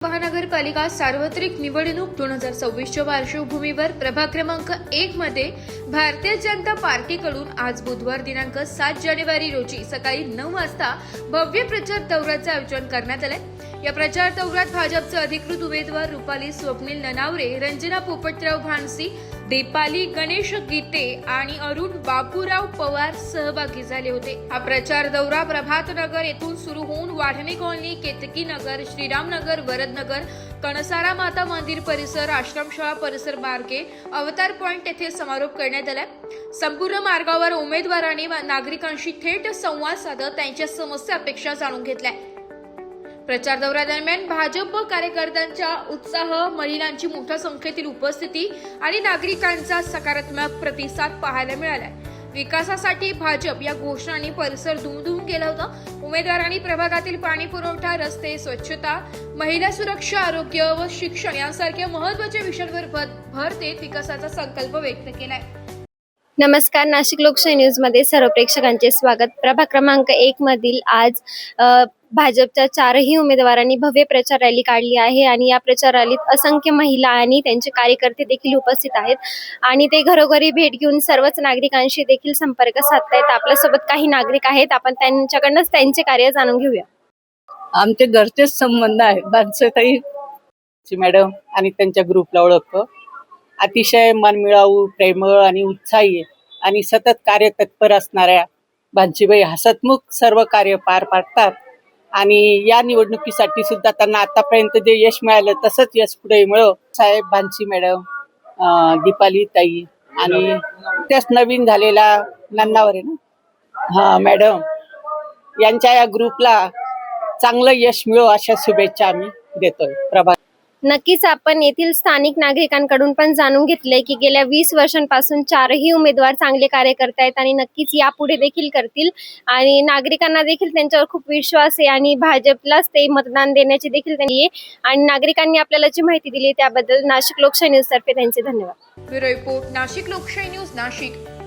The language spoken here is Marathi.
महानगरपालिका सार्वत्रिक निवडणूक 2026च्या पार्श्वभूमीवर प्रभाग क्रमांक 1 मध्ये भारतीय जनता पार्टीकडून आज बुधवार दिनांक 7 जानेवारी रोजी सकाळी 9 वाजता भव्य प्रचार दौऱ्याचे आयोजन करण्यात आले। या प्रचार दौऱ्यात भाजपचे अधिकृत उमेदवार रुपाली स्वप्नील ननावरे, रंजना पोपटराव भानसी, दीपाली गणेश गीते आणि अरुण बापूराव पवार सहभागी झाले होते। हा प्रचार दौरा प्रभात नगर येथून सुरू होऊन वाढणे कॉलनी, केतकी नगर, श्रीराम नगर, वरद नगर, कणसारा माता मंदिर परिसर, आश्रमशाळा परिसर मार्गे अवतार पॉइंट येथे समारोप करण्यात आला। संपूर्ण मार्गावर उमेदवारांनी नागरिकांशी थेट संवाद साधत त्यांच्या समस्या अपेक्षा जाणून घेतल्या। प्रचार दौऱ्यादरम्यान भाजप कार्यकर्त्यांचा उत्साह, महिलांची मोठ्या संख्येतील उपस्थिती आणि नागरिकांचा सकारात्मक प्रतिसाद पाहायला मिळाला। विकासासाठी भाजप या घोषणांनी परिसर दुमदुमून गेला होता। उमेदवारांनी प्रभागातील पाणी पुरवठा, रस्ते, स्वच्छता, महिला सुरक्षा, आरोग्य व शिक्षण यांसारख्या महत्त्वाच्या विषयांवर भर देत विकासाचा संकल्प व्यक्त केलाय। नमस्कार, नाशिक लोकशाही न्यूज मध्ये सर्व प्रेक्षकांचे स्वागत। प्रभाग क्रमांक 1 मधील आज भाजपच्या 4ही उमेदवारांनी भव्य प्रचार रॅली काढली आहे आणि या प्रचार रॅलीत असंख्य महिला आणि त्यांचे कार्यकर्ते देखील उपस्थित आहेत आणि ते घरोघरी भेट घेऊन सर्वच नागरिकांशी देखील संपर्क साधतायत। आपल्यासोबत काही नागरिक आहेत, आपण त्यांच्याकडूनच त्यांचे कार्य जाणून घेऊया। आमचे घरचेच संबंध आहेत। बांसताई मॅडम आणि त्यांच्या ग्रुपला ओळखतो। अतिशय मनमिळावू, प्रेमळ आणि उत्साही आहे आणि सतत कार्यतत्पर असणाऱ्या भानसीबाई हसतमुख सर्व कार्य पार पाडतात आणि या निवडणुकीसाठी सुद्धा त्यांना आतापर्यंत जे यश मिळालं तसंच यश पुढे मिळो। साहेब, भानसी मॅडम, दीपाली ताई आणि त्याच नवीन झालेला नन्नावरे ना मॅडम यांच्या या ग्रुपला चांगलं यश मिळो अशा शुभेच्छा आम्ही देतोय। प्रभा नक्कीच आपण येथील स्थानिक नागरिकांकडून पण जाणून घेतलंय की गेल्या 20 वर्षांपासून 4ही उमेदवार चांगले कार्य करतायत आणि नक्कीच यापुढे देखील करतील आणि नागरिकांना देखील त्यांच्यावर खूप विश्वास आहे आणि भाजपलाच ते मतदान देण्याची देखील त्यांनी आणि नागरिकांनी आपल्याला जी माहिती दिली त्याबद्दल नाशिक लोकशाही न्यूज तर्फे त्यांचे धन्यवाद। ब्युरो रिपोर्ट, नाशिक लोकशाही न्यूज, नाशिक।